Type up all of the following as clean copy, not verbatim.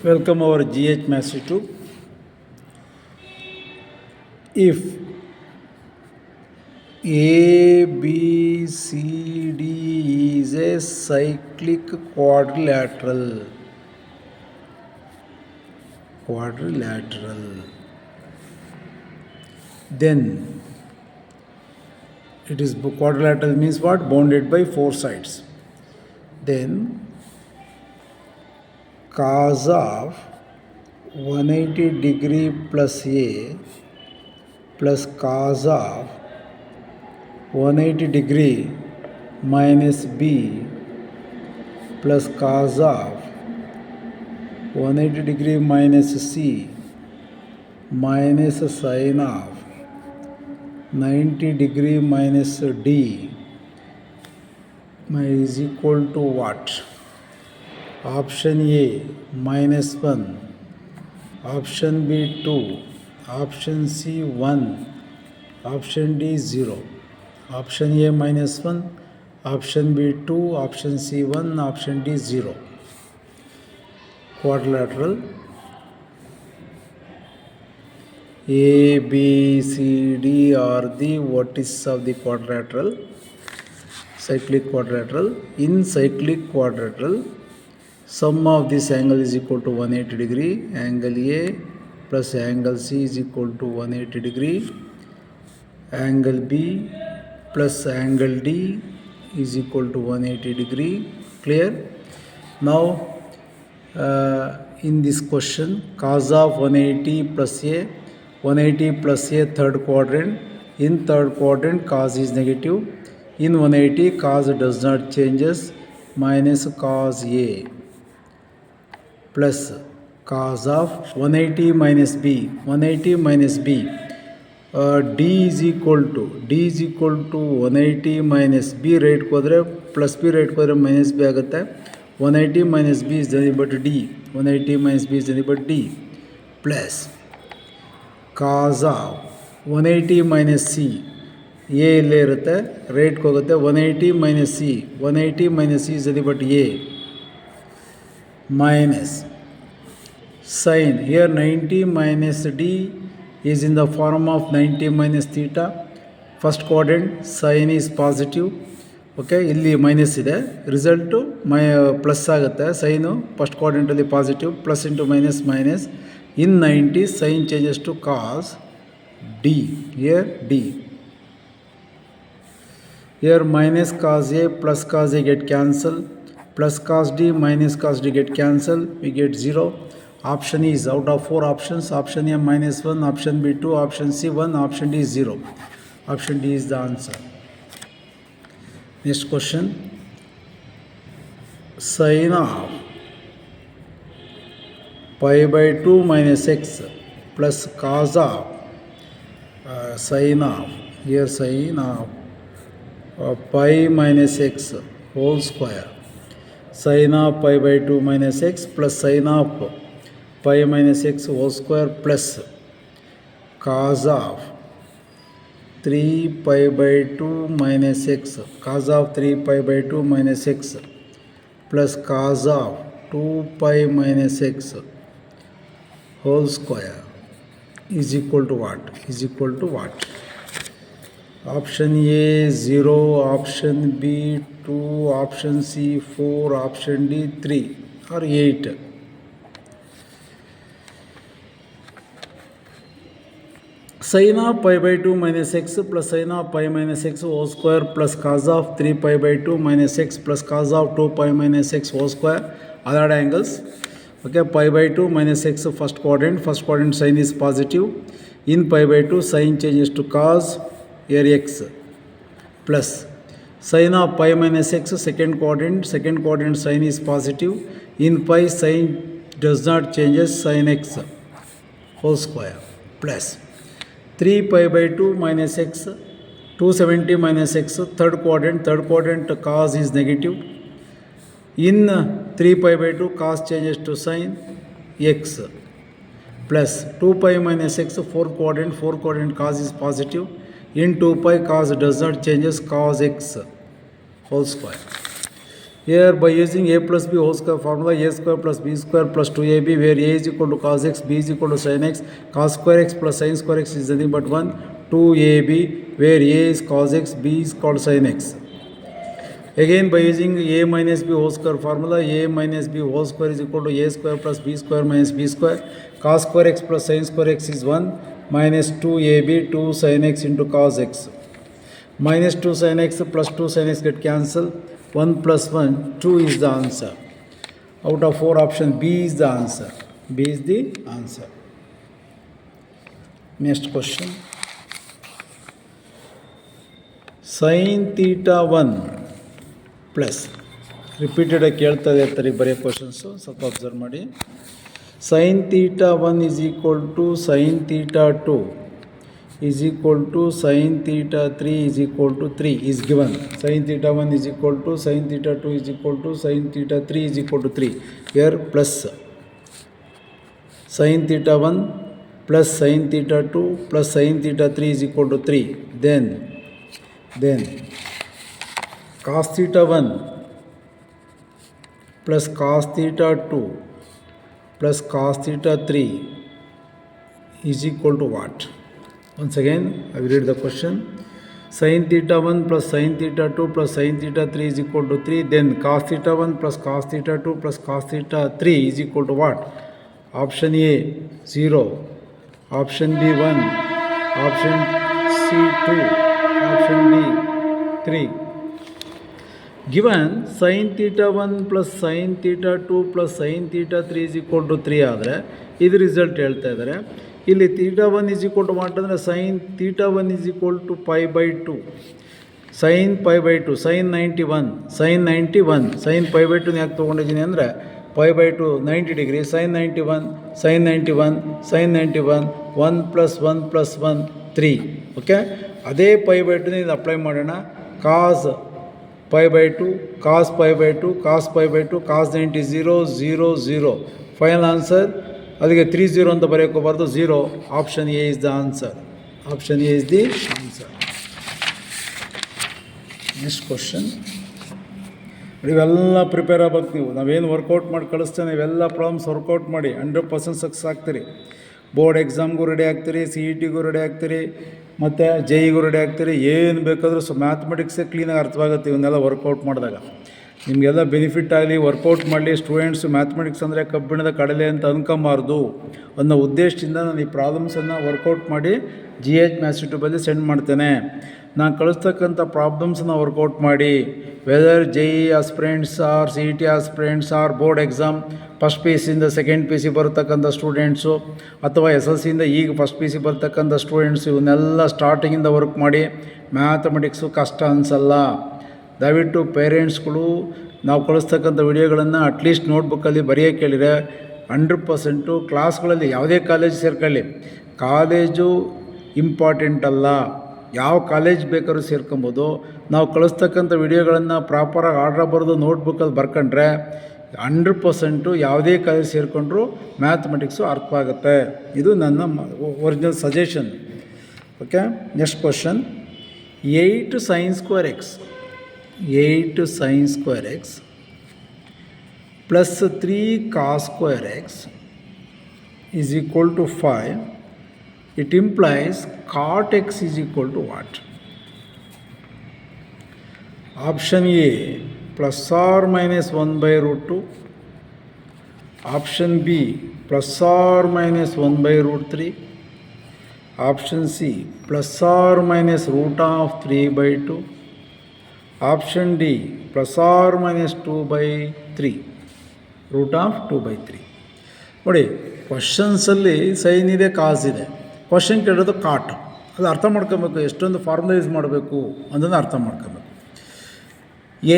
Welcome our GH Master 2. If A, B, C, D is a cyclic quadrilateral, then it is quadrilateral means what? Bounded by four sides. Then cos of 180 degree plus A plus cos of 180 degree minus B plus cos of 180 degree minus C minus sin of 90 degree minus D is equal to what? Option A minus 1, option B 2, option C 1, option D 0. Option A minus 1, option B 2, option C 1, option D 0. Quadrilateral. A, B, C, D are the vertices of the quadrilateral, cyclic quadrilateral. In cyclic quadrilateral, sum of this angle is equal to 180 degree. Angle A plus angle C is equal to 180 degree. Angle B plus angle D is equal to 180 degree. Clear? Now in this question, cos of 180 plus A, 180 plus A third quadrant. In third quadrant, cos is negative. In 180, cos does not changes, minus cos A plus cos of 180 minus B. 180 minus B. D is equal to 180 minus B right kodre plus B right kodre minus B agata. 180 minus B is nothing but D. 180 minus B is nothing but D plus cos of 180 minus C. A ಇಲ್ಲೇ ಇರುತ್ತೆ, ರೈಟ್ಗೆ ಹೋಗುತ್ತೆ. 180 minus C. 180 minus C is nothing but A minus sin. Here 90 minus D is in the form of 90 minus theta. First quadrant sin is positive. Okay, ಇಲ್ಲಿ minus ಇದೆ, result plus ಆಗುತ್ತೆ. Sin first ಕ್ವಾಡ್ರೆಂಟಲ್ಲಿ positive, plus into minus minus. In 90 sin changes to cos D. Here D. Here minus cos A plus cos A get cancel, plus cos D minus cos D get cancel, we get 0. Option is out of 4 options. Option A minus 1, option B 2, option C 1, option D is 0. Option D is the answer. Next question. Sin of pi by 2 minus x plus cos of sin of, here sin of pi minus x whole square. Sin of pi by 2 minus x plus sin of pi minus x whole square plus cos of 3 pi by 2 minus x. Cos of 3 pi by 2 minus x plus cos of 2 pi minus x whole square is equal to what? Is equal to what? Option A 0, option B 2, option C 4, option D 3 or 8. Sin of pi by 2 minus x plus sin of pi minus x whole square plus cos of 3 pi by 2 minus x plus cos of 2 pi minus x whole square. Other angles. Okay, pi by 2 minus x first quadrant. First quadrant sin is positive. In pi by 2 sin changes to cos, here x plus sin of pi minus x second quadrant sin is positive. In pi sin does not changes, sin x whole square plus 3 pi by 2 minus x 270 minus x third quadrant cos is negative. In 3 pi by 2 cos changes to sin x plus 2 pi minus x fourth quadrant cos is positive. In 2 pi cos does not changes, cos x whole square. Here by using a plus b whole square formula, a square plus b square plus 2ab, where a is equal to cos x, b is equal to sin x, cos square x plus sin square x is nothing but 1, 2ab, where a is cos x, b is called sin x. Again by using a minus b whole square formula, a minus b whole square is equal to a square plus b square minus b square, cos square x plus sin square x is 1, minus 2ab, 2 sin x into cos x. Minus 2 sin x plus 2 sin x get cancelled. 1 plus 1, 2 is the answer. Out of 4 options, B is the answer. B is the answer. Next question. Sin theta 1 plus. Repeated ಕೇಳ್ತಾ ಇರ್ತಾರೆ ಬರೆಯೋ questions, ಸ್ವಲ್ಪ observe ಮಾಡಿ. Sin theta 1 is equal to sin theta 2 is equal to sin theta 3 is equal to 3 is given. Sin theta 1 is equal to sin theta 2 is equal to sin theta 3 is equal to 3. Here plus sin theta 1 plus sin theta 2 plus sin theta 3 is equal to 3. Then cos theta 1 plus cos theta 2 plus cos theta 3 is equal to what? Once again, I will read the question. Sin theta 1 plus sin theta 2 plus sin theta 3 is equal to 3. Then cos theta 1 plus cos theta 2 plus cos theta 3 is equal to what? Option A 0, option B 1, option C 2, option D 3. Given sin theta 1 plus sin theta 2 plus sin theta 3 is equal to 3 ಆದರೆ ಇದು result ಹೇಳ್ತಾ ಇದ್ದಾರೆ. ಇಲ್ಲಿ theta 1 is equal to what ಅಂದರೆ sin theta 1 is equal to π/2, sin π/2, sin 91, sin 91, sin π/2 ಯಾಕೆ ತೊಗೊಂಡಿದ್ದೀನಿ ಅಂದರೆ π/2 90 degree, sin 91, sin 91, sin 91, 1 + 1 + 1 3. Okay, ಅದೇ π/2 ಇದು ಅಪ್ಲೈ ಮಾಡೋಣ. ಕಾಸ್ π/2, ಕಾಸ್ π/2, ಕಾಸ್ π/2, ಕಾಸ್ 90 0 0 0. ಫೈನಲ್ ಆನ್ಸರ್ ಅದಕ್ಕೆ 30 ಅಂತ ಬರೆಯೋಕೋಬಾರ್ದು, 0. Option A is the answer. Option A is the answer. Next question. ಇವೆಲ್ಲ ಪ್ರಿಪೇರ್ ಆಗ್ಬೇಕು ನೀವು. ನಾವೇನು ವರ್ಕೌಟ್ ಮಾಡಿ ಕಳಿಸ್ತೇನೆ ಇವೆಲ್ಲ ಪ್ರಾಬ್ಲಮ್ಸ್ ವರ್ಕೌಟ್ ಮಾಡಿ 100% ಸಕ್ಸಸ್ ಆಗ್ತೀರಿ. ಬೋರ್ಡ್ ಎಕ್ಸಾಮ್ಗೂ ರೆಡಿ ಆಗ್ತೀರಿ, CETಗೂ ರೆಡಿ ಆಗ್ತೀರಿ, ಮತ್ತು JEಗೂ ರೆಡಿ ಆಗ್ತೀರಿ. ಏನು ಬೇಕಾದರೂ ಮ್ಯಾಥಮೆಟಿಕ್ಸೇ ಕ್ಲೀನಾಗಿ ಅರ್ಥವಾಗುತ್ತೆ ಇವನ್ನೆಲ್ಲ ವರ್ಕೌಟ್ ಮಾಡಿದಾಗ. ನಿಮಗೆಲ್ಲ ಬೆನಿಫಿಟ್ ಆಗಲಿ, ವರ್ಕೌಟ್ ಮಾಡಲಿ. ಸ್ಟೂಡೆಂಟ್ಸು ಮ್ಯಾಥಮೆಟಿಕ್ಸ್ ಅಂದರೆ ಕಬ್ಬಿಣದ ಕಡಲೆ ಅಂತ ಅನ್ಕೊಂಬಾರ್ದು ಅನ್ನೋ ಉದ್ದೇಶದಿಂದ ನಾನು ಈ ಪ್ರಾಬ್ಲಮ್ಸನ್ನು ವರ್ಕೌಟ್ ಮಾಡಿ GH ಮ್ಯಾಥ್ಸ್ ಯೂಟ್ಯೂಬಲ್ಲಿ ಸೆಂಡ್ ಮಾಡ್ತೇನೆ. ನಾನು ಕಳಿಸ್ತಕ್ಕಂಥ ಪ್ರಾಬ್ಲಮ್ಸನ್ನು ವರ್ಕೌಟ್ ಮಾಡಿ, whether JE aspirants or CET aspirants or board exam first PC ಇಂದ ಸೆಕೆಂಡ್ PC ಬರ್ತಕ್ಕಂಥ ಸ್ಟೂಡೆಂಟ್ಸು, ಅಥವಾ SLCಯಿಂದ ಈಗ ಫಸ್ಟ್ PC ಬರ್ತಕ್ಕಂಥ ಸ್ಟೂಡೆಂಟ್ಸು, ಇವನ್ನೆಲ್ಲ ಸ್ಟಾರ್ಟಿಂಗಿಂದ ವರ್ಕ್ ಮಾಡಿ. ಮ್ಯಾಥಮೆಟಿಕ್ಸು ಕಷ್ಟ ಅನಿಸಲ್ಲ. ದಯವಿಟ್ಟು ಪೇರೆಂಟ್ಸ್ಗಳು ನಾವು ಕಳಿಸ್ತಕ್ಕಂಥ ವಿಡಿಯೋಗಳನ್ನು ಅಟ್ಲೀಸ್ಟ್ ನೋಟ್ಬುಕ್ಕಲ್ಲಿ ಬರೆಯೋಕ್ಕೆ ಕೇಳಿದರೆ 100% ಕ್ಲಾಸ್ಗಳಲ್ಲಿ ಯಾವುದೇ ಕಾಲೇಜ್ ಸೇರ್ಕೊಳ್ಳಿ, ಕಾಲೇಜು ಇಂಪಾರ್ಟೆಂಟ್ ಅಲ್ಲ. ಯಾವ ಕಾಲೇಜ್ ಬೇಕಾದ್ರೂ ಸೇರ್ಕೊಬೋದು. ನಾವು ಕಳಿಸ್ತಕ್ಕಂಥ ವಿಡಿಯೋಗಳನ್ನು ಪ್ರಾಪರಾಗಿ ಆರ್ಡ್ರ್ ಬರೆದು ನೋಟ್ಬುಕ್ಕಲ್ಲಿ ಬರ್ಕೊಂಡ್ರೆ 100% ಯಾವುದೇ ಕಾಲೇಜ್ ಸೇರಿಕೊಂಡ್ರೂ ಮ್ಯಾಥಮೆಟಿಕ್ಸು ಅರ್ಥವಾಗುತ್ತೆ. ಇದು ನನ್ನ original suggestion. Okay, next question. 8 sin square x 8 sin square x plus 3 cos square x is equal to 5. It implies cot x is equal to what? Option A plus or minus 1/√2, option B plus or minus 1/√3, option C plus or minus √3/2, option D plus or minus 2/3, √2/3. ನೋಡಿ, ಕ್ವಶನ್ಸಲ್ಲಿ sign ಇದೆ, ಕಾಸ್ ಇದೆ. Question ಕೇಳೋದು ಕಾಟ್. ಅದು ಅರ್ಥ ಮಾಡ್ಕೊಬೇಕು, ಎಷ್ಟೊಂದು formula use ಮಾಡಬೇಕು ಅನ್ನೋದನ್ನು ಅರ್ಥ ಮಾಡ್ಕೊಬೇಕು.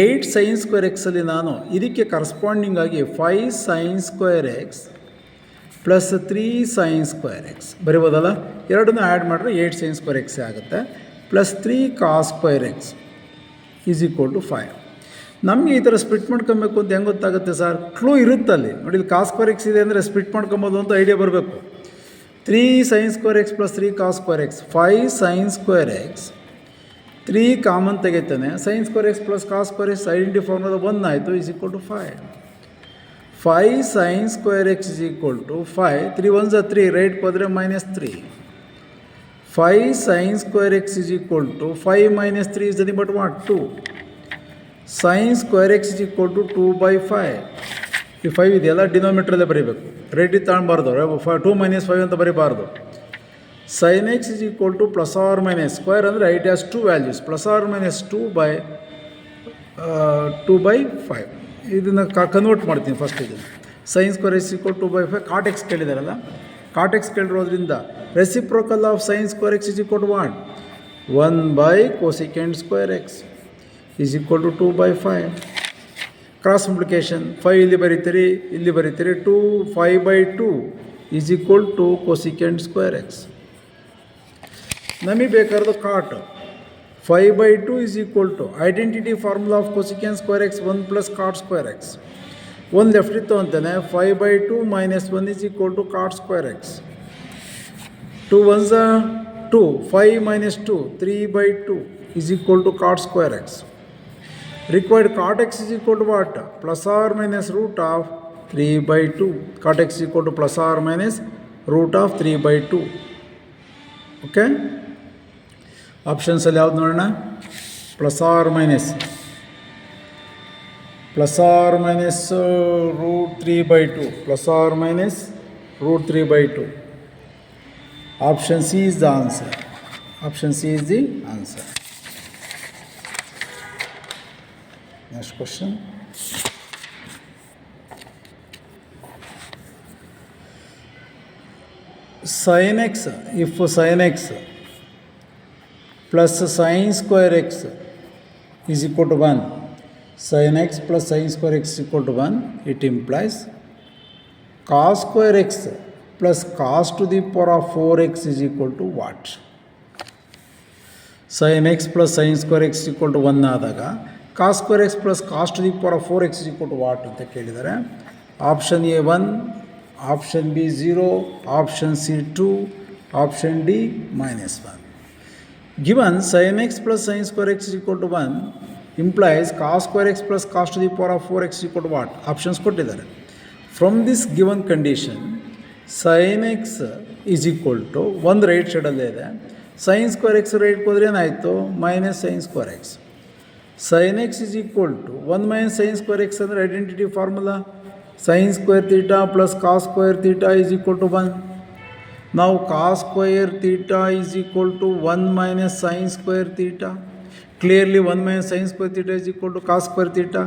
8 sin square x ಅಲ್ಲಿ ನಾನು ಇದಕ್ಕೆ ಕರೆಸ್ಪಾಂಡಿಂಗ್ ಆಗಿ 5 sin square x plus 3 sin square x ಬರಿಬೋದಲ್ಲ. ಎರಡನ್ನೂ ಆ್ಯಡ್ ಮಾಡಿದ್ರೆ 8 sin square x ಆಗುತ್ತೆ. Plus 3 cos square x is equal to 5. ನಮಗೆ ಈ ಥರ ಸ್ಪ್ಲಿಟ್ ಮಾಡ್ಕೊಬೇಕು ಅಂತ ಹೆಂಗೆ ಗೊತ್ತಾಗುತ್ತೆ ಸರ್? ಕ್ಲೂ ಇರುತ್ತಲ್ಲಿ ನೋಡಿ. ಇಲ್ಲಿ ಕಾಸ್ ಸ್ಕ್ವೇರ್ ಎಕ್ಸ್ ಇದೆ ಅಂದರೆ ಸ್ಪ್ಲಿಟ್ ಮಾಡ್ಕೊಬೋದು ಅಂತ ಐಡಿಯಾ ಬರಬೇಕು. 3 sin square x plus 3 cos square x, 5 sin square x 3 common ತೆಗಿತಾನೆ. Sin square x plus cos square x identity formula 1 ಆಯಿತು, is equal to 5. 5 sin square x is equal to 5. 3 1 3, ರೈಟ್ಗೆ ಹೋದರೆ -3. 5 sin square x is equal to 5 - 3 is nothing but what 2. Sin square x is equal to 2/5. ಈ 5 ಇದೆಯಲ್ಲ ಡಿನೋಮಿನೇಟ್ರಲ್ಲೇ ಬರೀಬೇಕು, ರೈಟಿಗೆ ತಗೊಳ್ಬಾರ್ದು. 2 - 5 ಅಂತ ಬರೀಬಾರ್ದು. Sin x is equal to plus or minus square ಅಂದರೆ it has 2 values, plus or minus 2/5. ಇದನ್ನು convert ಮಾಡ್ತೀನಿ first. ಇದನ್ನು sin square x equal 2/5. Cot x ಕೇಳಿದಾರಲ್ಲ, ಕಾಟ್ ಎಕ್ಸ್ ಕೇಳಿರೋದ್ರಿಂದ reciprocal of sin square x is equal to what 1/cosecant square x is equal to 2/5. Cross multiplication 5 ಇಲ್ಲಿ ಬರೀತೀರಿ, ಇಲ್ಲಿ ಬರೀತೀರಿ. 2 5/2 is equal to cosecant square X. ನಮಗೆ ಬೇಕಾದ cot 5/2 is equal to identity formula of cosecant square X 1 plus cot square X. 1 left ಇತ್ತು ಅಂತಾನೆ. 5/2 - 1 is equal to cot square X. 2 1 2, 5 - 2 3/2 is equal to cot square X. Required cot x is equal to what? Plus or minus root of 3/2. Cot x is equal to plus or minus root of 3/2. Okay? Options ಅಲ್ಲಿ ಯಾವ್ದು ನೋಡೋಣ? Plus or minus root 3/2. Plus or minus root 3/2. Option C is the answer. Option C is the answer. Next question. Sin x, if sin x plus sin square x is equal to 1, sin x plus sin square x is equal to 1, it implies cos square x plus cos to the power of 4x is equal to what? Sin x plus sin square x is equal to 1 ಆದಾಗ cos square x plus cos to the power of 4x is equal to what ಅಂತ ಕೇಳಿದ್ದಾರೆ. Option A 1, option B 0, option C 2, option D -1. Given sin x plus sin square x is equal to 1 implies cos square x plus cos to the power of 4x is equal to what? Options ಕೊಟ್ಟಿದ್ದಾರೆ. From this given condition sin x is equal to ಒಂದು right ಸೈಡಲ್ಲೇ ಇದೆ, sign square X ರೈಟ್ಗೆ ಹೋದ್ರೆ ಏನಾಯಿತು minus sine square X. sin x is equal to 1 minus sin square x ಅಂದರೆ identity formula sin square theta plus cos square theta is equal to 1. Now cos square theta is equal to 1 minus sin square theta. Clearly 1 minus sin square theta is equal to cos square theta.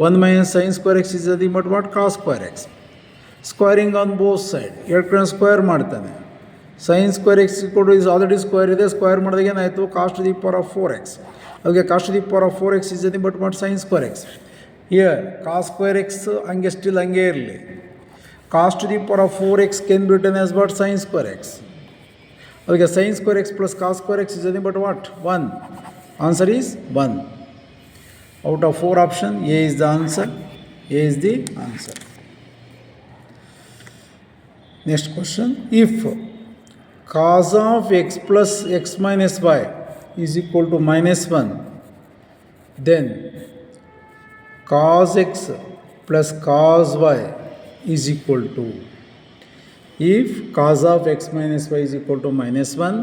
1 minus sin square x is nothing but what? Cos square x. Squaring on both sides. ಎರಡು ಕಡೆ square ಮಾಡ್ತಾನೆ. sin square x equal to is already square ಇದೆ, square ಮಾಡಿದಾಗ ಏನಾಯಿತು cos to the power of 4x. Okay, cos to the power of 4x is nothing but what? Sin square x. Here cos square x ಹಂಗೆ still ಹಂಗೆ ಇರಲಿ. cos to the power of 4x can be written as what? Sin square x. Okay, sin square x plus cos square x is nothing but what? 1. Answer is 1. Out of 4 options, A is the answer. A is the answer. Next question. If cos of x plus x minus y is equal to -1, then cos x plus cos y is equal to, if cos of x minus y is equal to -1,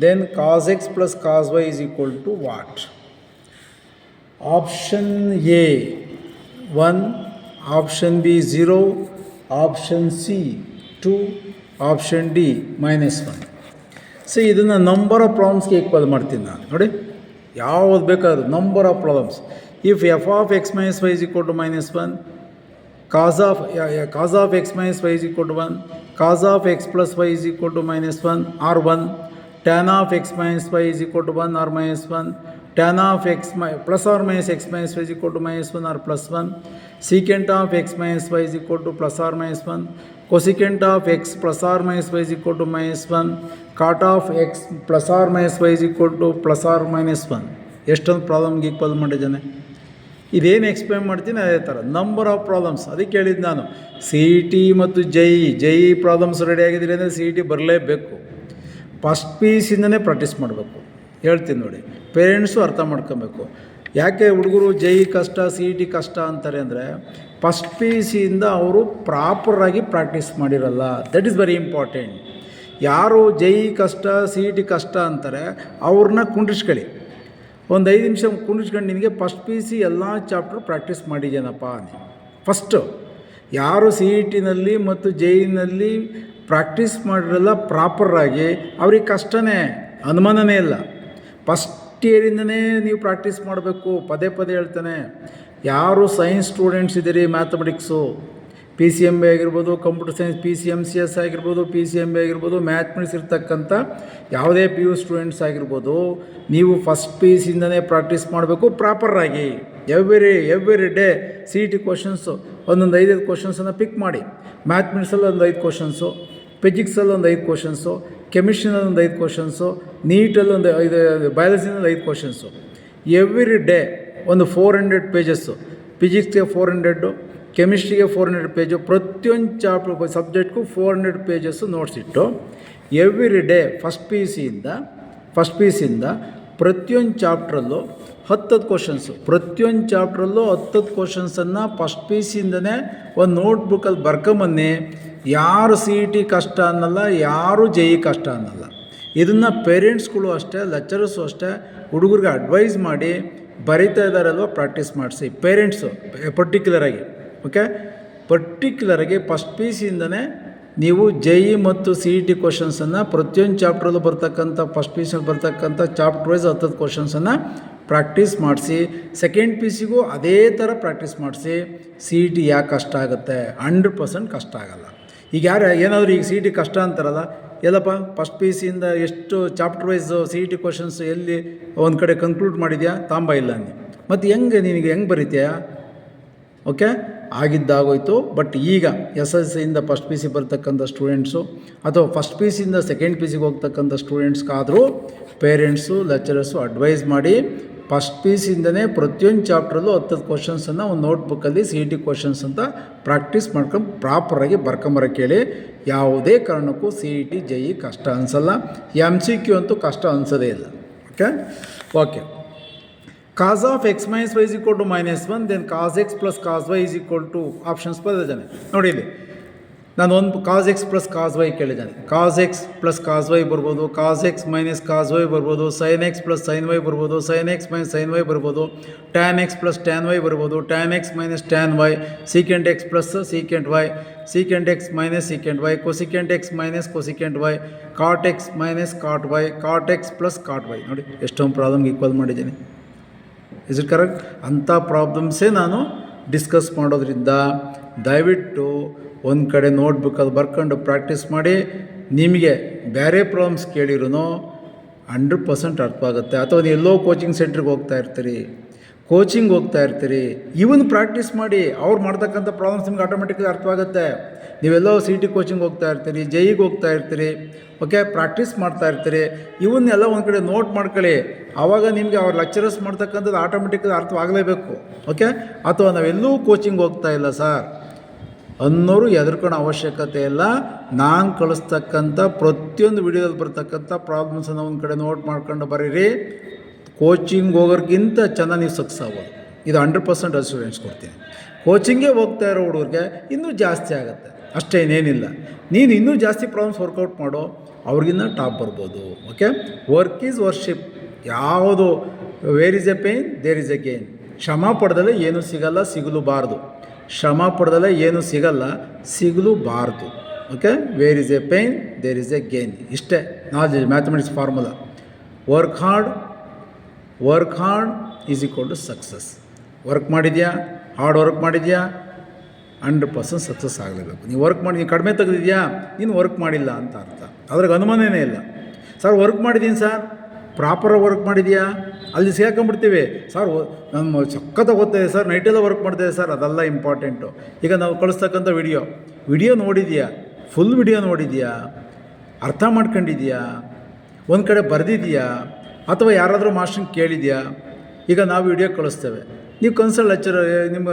then cos x plus cos y is equal to what? Option A 1, option B 0, option C 2, option D -1. So ಇದನ್ನು number of ಪ್ರಾಬ್ಲಮ್ಸ್ಗೆ equal ಮಾಡ್ತೀನಿ ನಾನು. ನೋಡಿ ಯಾವುದು ಬೇಕಾದ್ರು number of ಪ್ರಾಬ್ಲಮ್ಸ್. If F of X minus Y is equal to -1, cos of X minus Y is equal to 1, cos of X plus Y is equal to -1 or 1, tan of X minus Y is equal to 1 or -1, tan of X plus or minus X minus Y is equal to -1 or +1, secant of X minus Y is equal to plus or -1, cosecant of x plus or minus y is equal to -1, cot of x plus or minus y is equal to plus or -1. ಎಷ್ಟೊಂದು ಪ್ರಾಬ್ಲಮ್ಗೆ equal ಮಾಡಿದ್ದಾನೆ. ಇದೇನು explain ಮಾಡ್ತೀನಿ ಅದೇ ಥರ number of problems. ಅದಕ್ಕೆ ಹೇಳಿದ್ದು ನಾನು CET ಮತ್ತು JE ಪ್ರಾಬ್ಲಮ್ಸ್ ರೆಡಿ ಆಗಿದ್ದೀರಿ ಅಂದರೆ CET ಬರಲೇಬೇಕು. ಫಸ್ಟ್ ಪೀಸಿಂದನೇ ಪ್ರಾಕ್ಟೀಸ್ ಮಾಡಬೇಕು. ಹೇಳ್ತೀನಿ ನೋಡಿ. ಪೇರೆಂಟ್ಸು ಅರ್ಥ ಮಾಡ್ಕೊಬೇಕು. ಯಾಕೆ ಹುಡುಗರು ಜೈ ಕಷ್ಟ ಸಿ ಇ ಟಿ ಕಷ್ಟ ಅಂತಾರೆ ಅಂದರೆ, ಫಸ್ಟ್ ಪಿ ಯು ಸಿಯಿಂದ ಅವರು ಪ್ರಾಪರಾಗಿ ಪ್ರಾಕ್ಟೀಸ್ ಮಾಡಿರಲ್ಲ. That is very important. ಯಾರು ಜೈ ಕಷ್ಟ ಸಿ ಇ ಟಿ ಕಷ್ಟ ಅಂತಾರೆ ಅವ್ರನ್ನ ಕುಂಡ್ರಿಸ್ಕೊಳ್ಳಿ, ಒಂದು 5 ನಿಮಿಷ ಕುಂಡ್ರಿಸ್ಕೊಂಡು ನಿನಗೆ ಫಸ್ಟ್ ಪಿ ಯು ಸಿ ಎಲ್ಲ ಚಾಪ್ಟರ್ ಪ್ರಾಕ್ಟೀಸ್ ಮಾಡಿದ್ದೇನಪ್ಪ ನೀ ಫಸ್ಟು. ಯಾರು ಸಿ ಇ ಟಿನಲ್ಲಿ ಮತ್ತು ಜೆ ಇನಲ್ಲಿ ಪ್ರಾಕ್ಟೀಸ್ ಮಾಡಿರಲ್ಲ ಪ್ರಾಪರಾಗಿ, ಅವ್ರಿಗೆ ಕಷ್ಟನೇ, ಅನುಮಾನನೇ ಇಲ್ಲ. ಫಸ್ಟ್ ಇಯರಿಂದನೇ ನೀವು ಪ್ರಾಕ್ಟೀಸ್ ಮಾಡಬೇಕು. ಪದೇ ಪದೇ ಹೇಳ್ತಾನೆ, ಯಾರು ಸೈನ್ಸ್ ಸ್ಟೂಡೆಂಟ್ಸ್ ಇದ್ದೀರಿ, mathematics P C M B ಆಗಿರ್ಬೋದು, computer science P C M C S ಆಗಿರ್ಬೋದು, ಪಿ ಸಿ ಎಮ್ ಬಿ ಆಗಿರ್ಬೋದು, ಮ್ಯಾಥಮೆಟಿಕ್ಸ್ ಇರ್ತಕ್ಕಂಥ ಯಾವುದೇ ಪಿ ಯು ಸ್ಟೂಡೆಂಟ್ಸ್ ಆಗಿರ್ಬೋದು, ನೀವು ಫಸ್ಟ್ ಪಿ ಯು ಸಿಯಿಂದನೇ ಪ್ರಾಕ್ಟೀಸ್ ಮಾಡಬೇಕು ಪ್ರಾಪರಾಗಿ. Every day C E T questions ಒಂದೊಂದು 5 ಕ್ವಶನ್ಸನ್ನು ಪಿಕ್ ಮಾಡಿ. ಮ್ಯಾಥಮೆಟಿಕ್ಸಲ್ಲಿ ಒಂದು 5 ಕ್ವಶನ್ಸು, ಫಿಸಿಕ್ಸಲ್ಲಿ ಒಂದು 5 ಕ್ವಶನ್ಸು, ಕೆಮಿಸ್ಟ್ರಿನಲ್ಲಿ ಒಂದು 5 ಕ್ವಶನ್ಸು, ನೀಟಲ್ಲಿ ಒಂದು 5, ಬಯಾಲಜಿನಲ್ಲಿ 5 ಕ್ವಶನ್ಸು. ಎವ್ರಿ ಡೇ ಒಂದು 400 ಪೇಜಸ್ಸು, ಫಿಸಿಕ್ಸ್ಗೆ 400, ಕೆಮಿಸ್ಟ್ರಿಗೆ 400 ಪೇಜು, ಪ್ರತಿಯೊಂದು ಚಾಪ್ಟರ್ ಸಬ್ಜೆಕ್ಟ್ಗೂ 400 ಪೇಜಸ್ಸು ನೋಟ್ಸ್ ಇಟ್ಟು every day first P U ಸಿಯಿಂದ ಪ್ರತಿಯೊಂದು ಚಾಪ್ಟ್ರಲ್ಲೂ 10 ಕ್ವಶನ್ಸು, ಪ್ರತಿಯೊಂದು ಚಾಪ್ಟ್ರಲ್ಲೂ 10 ಕ್ವಶನ್ಸನ್ನು ಫಸ್ಟ್ ಪಿ ಯು ಸಿಯಿಂದನೇ ಒಂದು ನೋಟ್ಬುಕ್ಕಲ್ಲಿ ಬರ್ಕೊಂಬನ್ನಿ. ಯಾರು ಸಿ ಇ ಟಿ ಕಷ್ಟ ಅನ್ನಲ್ಲ, ಯಾರು ಜೆ ಇ ಕಷ್ಟ ಅನ್ನಲ್ಲ. ಇದನ್ನು ಪೇರೆಂಟ್ಸ್ಗಳು ಅಷ್ಟೇ, ಲೆಕ್ಚರರ್ಸು ಅಷ್ಟೇ ಹುಡುಗರಿಗೆ ಅಡ್ವೈಸ್ ಮಾಡಿ ಬರೀತಾ ಇದ್ದಾರಲ್ವ ಪ್ರಾಕ್ಟೀಸ್ ಮಾಡಿಸಿ. ಪೇರೆಂಟ್ಸು ಪರ್ಟಿಕ್ಯುಲರಾಗಿ ಪರ್ಟಿಕ್ಯುಲರಾಗಿ ಫಸ್ಟ್ ಪಿ ಯು ಸಿಯಿಂದನೇ ನೀವು ಜೆ ಇ ಮತ್ತು ಸಿ ಇ ಟಿ ಕ್ವಶನ್ಸನ್ನು ಪ್ರತಿಯೊಂದು ಚಾಪ್ಟ್ರಲ್ಲೂ ಬರ್ತಕ್ಕಂಥ ಫಸ್ಟ್ ಪಿ ಯು ಸಿಯಲ್ಲಿ ಬರ್ತಕ್ಕಂಥ ಚಾಪ್ಟರ್ ವೈಸ್ 10 ಕ್ವಶನ್ಸನ್ನು ಪ್ರಾಕ್ಟೀಸ್ ಮಾಡಿಸಿ. ಸೆಕೆಂಡ್ ಪಿ ಯು ಸಿಗೂ ಅದೇ ಥರ ಪ್ರಾಕ್ಟೀಸ್ ಮಾಡಿಸಿ. ಸಿ ಇ ಟಿ ಯಾಕೆ ಕಷ್ಟ ಆಗುತ್ತೆ? 100% ಕಷ್ಟ ಆಗೋಲ್ಲ. ಈಗ ಏನಾದರೂ ಈಗ ಸಿ ಇ ಟಿ ಕಷ್ಟ ಅಂತಾರಲ್ಲ, ಎಲ್ಲಪ್ಪ ಫಸ್ಟ್ ಪಿ ಯು ಸಿಯಿಂದ ಎಷ್ಟು chapter wise C E T questions ಎಲ್ಲಿ ಒಂದು ಕಡೆ ಕನ್ಕ್ಲೂಡ್ ಮಾಡಿದ್ಯಾ? ತಾಂಬ ಇಲ್ಲ ಅಂದು ಮತ್ತು ನಿನಗೆ ಹೆಂಗೆ ಬರೀತೀಯ? ಆಗಿದ್ದಾಗೋಯ್ತು. ಬಟ್ ಈಗ ಎಸ್ ಎಲ್ ಸಿಯಿಂದ ಫಸ್ಟ್ ಪಿ ಯು ಸಿ ಬರ್ತಕ್ಕಂಥ ಸ್ಟೂಡೆಂಟ್ಸು ಅಥವಾ ಫಸ್ಟ್ ಪಿ ಯು ಸಿಯಿಂದ ಸೆಕೆಂಡ್ ಪಿ ಯು ಸಿಗೆ ಹೋಗ್ತಕ್ಕಂಥ ಸ್ಟೂಡೆಂಟ್ಸ್ಗಾದರೂ ಪೇರೆಂಟ್ಸು ಲೆಕ್ಚರರ್ಸು ಅಡ್ವೈಸ್ ಮಾಡಿ ಫಸ್ಟ್ ಪಿ ಯು ಸಿಯಿಂದನೇ ಪ್ರತಿಯೊಂದು ಚಾಪ್ಟ್ರಲ್ಲೂ 10 ಕ್ವಶನ್ಸನ್ನು ಒಂದು ನೋಟ್ಬುಕ್ಕಲ್ಲಿ ಸಿ ಇ ಟಿ ಕ್ವಶನ್ಸ್ ಅಂತ ಪ್ರಾಕ್ಟೀಸ್ ಮಾಡ್ಕೊಂಡು ಪ್ರಾಪರಾಗಿ ಬರ್ಕೊಂಬರಕ್ಕೆ ಹೇಳಿ. ಯಾವುದೇ ಕಾರಣಕ್ಕೂ C E T J E ಕಷ್ಟ ಅನಿಸಲ್ಲ. ಎಮ್ ಸಿ ಕ್ಯೂ ಅಂತೂ ಕಷ್ಟ ಅನಿಸೋದೇ ಇಲ್ಲ. Okay. cos of x minus y is equal to -1, then cos x plus cos y is equal to options ಬರೆದಿದ್ದಾನೆ ನೋಡಿ. ಇಲ್ಲಿ ನಾನು ಒಂದು cos x plus cos y ಕೇಳಿದ್ದಾನೆ. cos x plus cos y ಬರ್ಬೋದು, cos x minus cos y ಬರ್ಬೋದು, sin x plus sin y ಬರ್ಬೋದು, sin x minus sin y ಬರ್ಬೋದು, tan x plus tan y ಬರ್ಬೋದು, tan x minus tan y, secant x plus secant y, secant x minus secant y, cosecant x minus cosecant y, cot x minus cot y, cot x plus cot y. ನೋಡಿ ಎಷ್ಟೊಂದು ಪ್ರಾಬ್ಲಮ್ಗೆ equal ಮಾಡಿದ್ದೀನಿ. Is it correct? ಅಂಥ ಪ್ರಾಬ್ಲಮ್ಸೇ ನಾನು discuss ಮಾಡೋದ್ರಿಂದ ದಯವಿಟ್ಟು ಒಂದು ಕಡೆ ನೋಟ್ಬುಕ್ಕಲ್ಲಿ ಬರ್ಕೊಂಡು ಪ್ರಾಕ್ಟೀಸ್ ಮಾಡಿ. ನಿಮಗೆ ಬೇರೆ ಪ್ರಾಬ್ಲಮ್ಸ್ ಕೇಳಿರೂ 100% ಅರ್ಥ ಆಗುತ್ತೆ. ಅಥವಾ ನೀವು ಎಲ್ಲೋ ಕೋಚಿಂಗ್ ಸೆಂಟ್ರಿಗೆ ಹೋಗ್ತಾ ಇರ್ತೀರಿ, ಇವನ್ ಪ್ರಾಕ್ಟೀಸ್ ಮಾಡಿ. ಅವ್ರು ಮಾಡ್ತಕ್ಕಂಥ ಪ್ರಾಬ್ಲಮ್ಸ್ ನಿಮ್ಗೆ ಆಟೋಮೆಟಿಕ್ಲಿ ಅರ್ಥವಾಗುತ್ತೆ. ನೀವೆಲ್ಲೋ ಸಿ ಟಿ ಕೋಚಿಂಗ್ ಹೋಗ್ತಾ ಇರ್ತೀರಿ, ಜೆ ಇಗೆ ಹೋಗ್ತಾ ಇರ್ತೀರಿ, ಪ್ರಾಕ್ಟೀಸ್ ಮಾಡ್ತಾ ಇರ್ತೀರಿ. ಇವನ್ನೆಲ್ಲ ಒಂದು ಕಡೆ ನೋಟ್ ಮಾಡ್ಕೊಳ್ಳಿ. ಆವಾಗ ನಿಮಗೆ ಅವ್ರ ಲೆಕ್ಚರರ್ಸ್ ಮಾಡ್ತಕ್ಕಂಥದ್ದು ಆಟೋಮೆಟಿಕ್ಲಿ ಅರ್ಥವಾಗಲೇಬೇಕು. ಅಥವಾ ನಾವೆಲ್ಲೂ ಕೋಚಿಂಗ್ ಹೋಗ್ತಾ ಇಲ್ಲ ಸರ್ ಅನ್ನೋರು ಹೆದರ್ಕೊಳ್ಳೋ ಅವಶ್ಯಕತೆ ಇಲ್ಲ. ನಾನು ಕಳಿಸ್ತಕ್ಕಂಥ ಪ್ರತಿಯೊಂದು ವಿಡಿಯೋದಲ್ಲಿ ಬರ್ತಕ್ಕಂಥ ಪ್ರಾಬ್ಲಮ್ಸನ್ನು ಒಂದು ಕಡೆ ನೋಟ್ ಮಾಡ್ಕೊಂಡು ಬರೀರಿ. ಕೋಚಿಂಗ್ ಹೋಗೋರ್ಗಿಂತ ಚೆನ್ನಾಗಿ ನೀವು ಸಕ್ಸಸ್ ಆಗ್ಬೋದು. ಇದು 100% ಅಶ್ಯೂರೆನ್ಸ್ ಕೊಡ್ತೀನಿ. ಕೋಚಿಂಗೇ ಹೋಗ್ತಾ ಇರೋ ಹುಡುಗರಿಗೆ ಇನ್ನೂ ಜಾಸ್ತಿ ಆಗುತ್ತೆ, ಅಷ್ಟೇ, ಇನ್ನೇನಿಲ್ಲ. ನೀನು ಇನ್ನೂ ಜಾಸ್ತಿ ಪ್ರಾಬ್ಲಮ್ಸ್ ವರ್ಕೌಟ್ ಮಾಡೋ, ಅವ್ರಿಗಿನ್ನ ಟಾಪ್ ಬರ್ಬೋದು. Work is worship. ಯಾವುದು where is a pain there is a gain. ಶ್ರಮ ಪಡೆದಲ್ಲೇ ಏನೂ ಸಿಗಲ್ಲ, ಸಿಗಲೂಬಾರ್ದು. ಶ್ರಮ ಪಡೆದಲ್ಲೇ ಏನೂ ಸಿಗಲ್ಲ, ಸಿಗಲೂಬಾರ್ದು. Where is a pain there is a gain. ಇಷ್ಟೇ knowledge, mathematics formula. Work hard is equal to success. Work ಮಾಡಿದ್ಯಾ, ಹಾರ್ಡ್ ವರ್ಕ್ ಮಾಡಿದ್ಯಾ, 100% ಸಕ್ಸಸ್ ಆಗಲೇಬೇಕು. ನೀವು ವರ್ಕ್ ಮಾಡಿ, ನೀವು ಕಡಿಮೆ ತೆಗೆದಿದ್ಯಾ, ನೀನು ವರ್ಕ್ ಮಾಡಿಲ್ಲ ಅಂತ ಅರ್ಥ. ಅದ್ರಾಗೆ ಅನುಮಾನನೇ ಇಲ್ಲ. ಸರ್ ವರ್ಕ್ ಮಾಡಿದ್ದೀನಿ ಸರ್, ಪ್ರಾಪರಾಗಿ ವರ್ಕ್ ಮಾಡಿದ್ಯಾ, ಅಲ್ಲಿ ಸೇರ್ಕೊಂಡ್ಬಿಡ್ತೀವಿ. ಸರ್ ನಮ್ಮ ಸಖತ್ತಾಗಿ ಓದ್ತಾಯಿದೆ ಸರ್, ನೈಟೆಲ್ಲ ವರ್ಕ್ ಮಾಡ್ತಾಯಿದೆ ಸರ್, ಅದೆಲ್ಲ ಇಂಪಾರ್ಟೆಂಟು. ಈಗ ನಾವು ಕಳಿಸ್ತಕ್ಕಂಥ ವಿಡಿಯೋ ನೋಡಿದ್ಯಾ, ಫುಲ್ ವಿಡಿಯೋ ನೋಡಿದ್ಯಾ, ಅರ್ಥ ಮಾಡ್ಕೊಂಡಿದ್ಯಾ, ಒಂದು ಕಡೆ ಬರೆದಿದ್ಯಾ, ಅಥವಾ ಯಾರಾದರೂ ಮಾಸ್ಟ್ರನ್ನ ಕೇಳಿದ್ಯಾ? ಈಗ ನಾವು ವಿಡಿಯೋ ಕಳಿಸ್ತೇವೆ, ನೀವು ಕನ್ಸಲ್ಟ್ ಲೆಕ್ಚರರ್, ನಿಮ್ಮ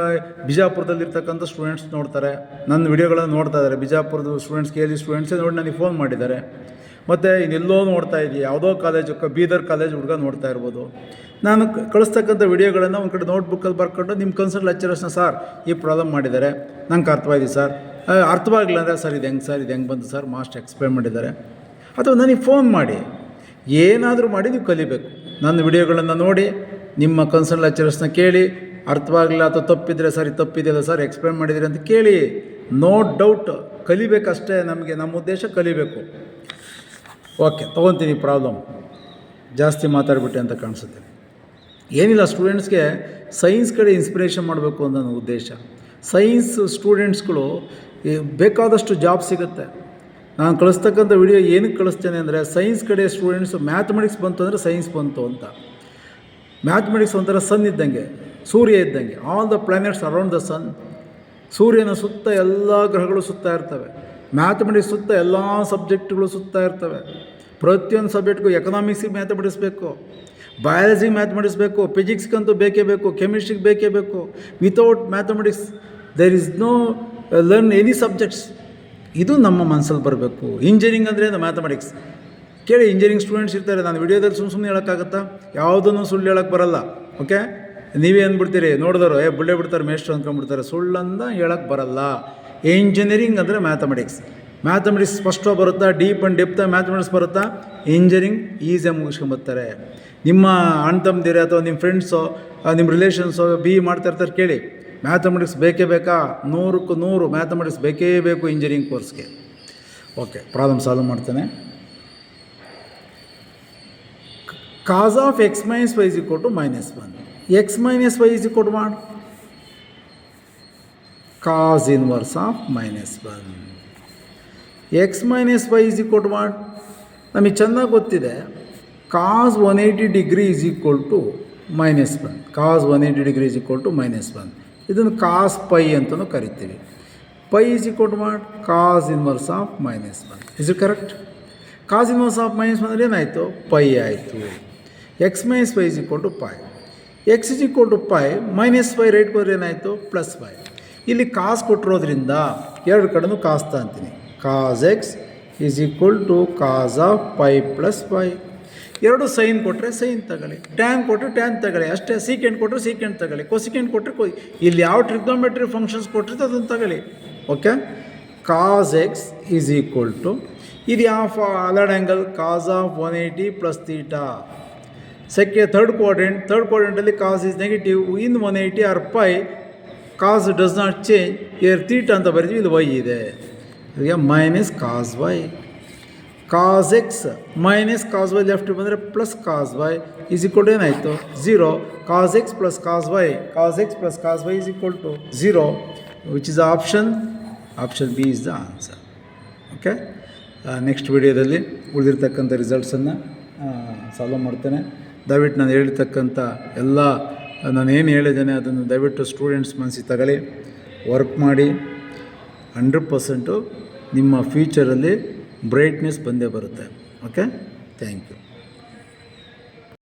ಬಿಜಾಪುರದಲ್ಲಿರ್ತಕ್ಕಂಥ ಸ್ಟೂಡೆಂಟ್ಸ್ ನೋಡ್ತಾರೆ, ನನ್ನ ವಿಡಿಯೋಗಳನ್ನು ನೋಡ್ತಾ ಇದ್ದಾರೆ. ಬಿಜಾಪುರದ ಸ್ಟೂಡೆಂಟ್ಸ್, KLE ಸ್ಟೂಡೆಂಟ್ಸೇ ನೋಡಿ ನನಗೆ ಫೋನ್ ಮಾಡಿದ್ದಾರೆ. ಮತ್ತು ಇನ್ನೆಲ್ಲೋ ನೋಡ್ತಾ ಇದೆಯಾ, ಯಾವುದೋ ಕಾಲೇಜು ಬೀದರ್ ಕಾಲೇಜ್ ಹುಡುಗ ನೋಡ್ತಾ ಇರ್ಬೋದು. ನಾನು ಕಳಿಸ್ತಕ್ಕಂಥ ವಿಡಿಯೋಗಳನ್ನು ಒಂದು ಕಡೆ ನೋಟ್ಬುಕ್ಕಲ್ಲಿ ಬರ್ಕೊಂಡು ನಿಮ್ಮ ಕನ್ಸಲ್ಟ್ ಲೆಕ್ಚರರ್ಸ್ನ ಸರ್ ಈ ಪ್ರಾಬ್ಲಮ್ ಮಾಡಿದ್ದಾರೆ, ನಂಗೆ ಅರ್ಥವಾಗಿದೆ ಸರ್, ಅರ್ಥವಾಗಿಲ್ಲ ಅಂದರೆ ಸರ್ ಇದು ಹೆಂಗೆ ಬಂತು ಸರ್, ಮಾಸ್ಟರ್ ಎಕ್ಸ್ಪ್ಲೇನ್ ಮಾಡಿದ್ದಾರೆ. ಅಥವಾ ನನಗೆ ಫೋನ್ ಮಾಡಿ, ಏನಾದರೂ ಮಾಡಿ ನೀವು ಕಲಿಬೇಕು. ನನ್ನ ವಿಡಿಯೋಗಳನ್ನು ನೋಡಿ ನಿಮ್ಮ ಕನ್ಸಲ್ಟ್ ಲೆಕ್ಚರರ್ಸ್ನ ಕೇಳಿ, ಅರ್ಥವಾಗಿಲ್ಲ ಅಥವಾ ತಪ್ಪಿದರೆ ಸರ್ ಇದು ತಪ್ಪಿದೆಯಲ್ಲ ಸರ್ ಎಕ್ಸ್ಪ್ಲೇನ್ ಮಾಡಿದ್ದೀರಿ ಅಂತ ಕೇಳಿ, ನೋ ಡೌಟ್ ಕಲಿಬೇಕಷ್ಟೇ. ನಮ್ಮ ಉದ್ದೇಶ ಕಲಿಬೇಕು. ಓಕೆ, ತೊಗೊತೀನಿ ಪ್ರಾಬ್ಲಮ್. ಜಾಸ್ತಿ ಮಾತಾಡ್ಬಿಟ್ಟೆ ಅಂತ ಕಾಣಿಸುತ್ತೆ. ಏನಿಲ್ಲ, ಸ್ಟೂಡೆಂಟ್ಸ್ಗೆ ಸೈನ್ಸ್ ಕಡೆ ಇನ್ಸ್ಪಿರೇಷನ್ ಮಾಡಬೇಕು ಅಂತ ನನ್ನ ಉದ್ದೇಶ. ಸೈನ್ಸ್ ಸ್ಟೂಡೆಂಟ್ಸ್ಗಳು ಬೇಕಾದಷ್ಟು ಜಾಬ್ ಸಿಗುತ್ತೆ. ನಾನು ಕಳಿಸ್ತಕ್ಕಂಥ ವಿಡಿಯೋ ಏನಕ್ಕೆ ಕಳಿಸ್ತೇನೆ ಅಂದರೆ, ಸೈನ್ಸ್ ಕಡೆ ಸ್ಟೂಡೆಂಟ್ಸು ಮ್ಯಾಥಮೆಟಿಕ್ಸ್ ಬಂತು ಅಂದರೆ ಸೈನ್ಸ್ ಬಂತು ಅಂತ. ಮ್ಯಾಥಮೆಟಿಕ್ಸ್ ಒಂಥರ ಸನ್ ಇದ್ದಂಗೆ, ಸೂರ್ಯ ಇದ್ದಂಗೆ. All the planets around the sun. ಸೂರ್ಯನ ಸುತ್ತ ಎಲ್ಲ ಗ್ರಹಗಳು ಸುತ್ತಾ ಇರ್ತವೆ. ಮ್ಯಾಥಮೆಟಿಕ್ಸ್ ಸುತ್ತ ಎಲ್ಲ ಸಬ್ಜೆಕ್ಟ್ಗಳು ಸುತ್ತಾ ಇರ್ತವೆ. ಪ್ರತಿಯೊಂದು ಸಬ್ಜೆಕ್ಟ್ಗೂ ಎಕನಾಮಿಕ್ಸಿಗೆ ಮ್ಯಾಥಮೆಟಿಕ್ಸ್ ಬೇಕು, ಬಯಾಲಜಿಗೆ ಮ್ಯಾಥಮೆಟಿಕ್ಸ್ ಬೇಕು, ಫಿಸಿಕ್ಸ್ಗಂತೂ ಬೇಕೇ ಬೇಕು, ಕೆಮಿಸ್ಟ್ರಿಗೆ ಬೇಕೇ ಬೇಕು. Without mathematics there is no learn any subjects. ಇದು ನಮ್ಮ ಮನಸ್ಸಲ್ಲಿ ಬರಬೇಕು. ಇಂಜಿನಿಯರಿಂಗ್ ಅಂದರೆ ಮ್ಯಾಥಮೆಟಿಕ್ಸ್ ಕೇಳಿ. ಇಂಜಿನಿಯರಿಂಗ್ ಸ್ಟೂಡೆಂಟ್ಸ್ ಇರ್ತಾರೆ, ನಾನು ವಿಡಿಯೋದಲ್ಲಿ ಸುಮ್ಮನೆ ಹೇಳೋಕ್ಕಾಗತ್ತಾ? ಯಾವುದನ್ನು ಸುಳ್ಳು ಹೇಳೋಕ್ಕೆ ಬರಲ್ಲ. ಓಕೆ, ನೀವೇ ಅಂದ್ಬಿಡ್ತೀರಿ ನೋಡಿದವರು, ಬುಳ್ಳೆ ಬಿಡ್ತಾರೆ ಮೇಷ್ಟ್ರು ಅಂದ್ಕೊಂಡ್ಬಿಡ್ತಾರೆ. ಸುಳ್ಳನ್ನು ಹೇಳೋಕ್ಕೆ ಬರಲ್ಲ. ಇಂಜಿನಿಯರಿಂಗ್ ಅಂದರೆ ಮ್ಯಾಥಮೆಟಿಕ್ಸ್ ಸ್ಪಷ್ಟವಾಗಿ ಬರುತ್ತಾ, ಡೀಪ್ ಆ್ಯಂಡ್ ಡೆಪ್ತ್ ಮ್ಯಾಥಮೆಟಿಕ್ಸ್ ಬರುತ್ತಾ, ಇಂಜಿನಿಯರಿಂಗ್ ಈಸಿಯಾಗಿ ಮುಗಿಸ್ಕೊಂಬರ್ತಾರೆ. ನಿಮ್ಮ ಅಣ್ಣ ತಮ್ಮದಿರೇ ಅಥವಾ ನಿಮ್ಮ ಫ್ರೆಂಡ್ಸೋ ನಿಮ್ಮ ರಿಲೇಷನ್ಸೋ ಮಾಡ್ತಾಯಿರ್ತಾರೆ ಕೇಳಿ, ಮ್ಯಾಥಮೆಟಿಕ್ಸ್ ಬೇಕೇ ಬೇಕಾ? 100ಕ್ಕೆ 100 ಮ್ಯಾಥಮೆಟಿಕ್ಸ್ ಬೇಕೇ ಬೇಕು ಇಂಜಿನಿಯರಿಂಗ್ ಕೋರ್ಸ್ಗೆ. ಓಕೆ, ಪ್ರಾಬ್ಲಮ್ ಸಾಲ್ವ್ ಮಾಡ್ತೇನೆ. ಕಾಸ್ of x minus y is equal to -1. x minus y is equal to what? Cos inverse of -1. x minus y is equal to what? ನಮಗೆ ಚೆನ್ನಾಗಿ ಗೊತ್ತಿದೆ. cos 180 degree is equal to -1. cos 180 degree is equal to -1. ಇದನ್ನು cos pi ಅಂತಲೂ ಕರಿತೀವಿ. pi is equal to what? cos inverse of -1. is it correct? cos inverse of -1 ಅಂದರೆ ಏನಾಯಿತು? pi ಆಯಿತು. x minus y is equal to pi. x is equal to pi minus y right ಕೊಟ್ಟರೆ ಏನಾಯಿತು? Plus y. ಇಲ್ಲಿ cos ಕೊಟ್ಟಿರೋದ್ರಿಂದ ಎರಡು ಕಡೆನೂ cos ಅಂತೀನಿ. Cos X is equal to cos of pi plus y. ಎರಡು ಸೈನ್ ಕೊಟ್ಟರೆ ಸೈನ್ ತಗೊಳ್ಳಿ, ಟ್ಯಾನ್ ಕೊಟ್ಟರೆ ಟ್ಯಾನ್ ತಗೊಳ್ಳಿ ಅಷ್ಟೇ. ಸೀಕೆಂಡ್ ಕೊಟ್ಟರೆ ಸೀಕೆಂಡ್ ತಗೊಳ್ಳಿ, ಕೊಸಿಕೆಂಡ್ ಕೊಟ್ಟರೆ ಇಲ್ಲಿ ಯಾವ ಟ್ರಿಗ್ನೋಮೆಟ್ರಿ ಫಂಕ್ಷನ್ಸ್ ಕೊಟ್ಟಿರ್ತದೆ ಅದನ್ನು ತಗೊಳ್ಳಿ. Okay, cos X is equal to ಇದು ಯಾವ allied angle? Cos of 180 plus theta. Third ಕ್ವಾಡ್ರೆಂಟಲ್ಲಿ cos is negative. In 180 or pi cos does not change. ಇಯರ್ ತೀಟಾ ಅಂತ ಬರೀತೀವಿ, ಇಲ್ಲಿ ವೈ ಇದೆ. ಈಗ minus cos y. Cos x minus cos y left ಬಂದರೆ plus cos y is equal to ಏನಾಯಿತು? 0. Cos x plus cos y, cos x plus cos y is equal to 0, which is option B is the answer. Okay, next ವಿಡಿಯೋದಲ್ಲಿ ಉಳಿದಿರ್ತಕ್ಕಂಥ ರಿಸಲ್ಟ್ಸನ್ನು solve ಮಾಡ್ತೇನೆ. ದಯವಿಟ್ಟು ನಾನು ಹೇಳಿರ್ತಕ್ಕಂಥ ನಾನೇನು ಹೇಳಿದ್ದೇನೆ ಅದನ್ನು ದಯವಿಟ್ಟು ಸ್ಟೂಡೆಂಟ್ಸ್ ಮನಸ್ಸಿಗೆ ತಗೊಳ್ಳಿ, ವರ್ಕ್ ಮಾಡಿ. 100% ನಿಮ್ಮ ಫ್ಯೂಚರಲ್ಲಿ ಬ್ರೈಟ್ನೆಸ್ ಬಂದೇ ಬರುತ್ತೆ. Okay, thank you.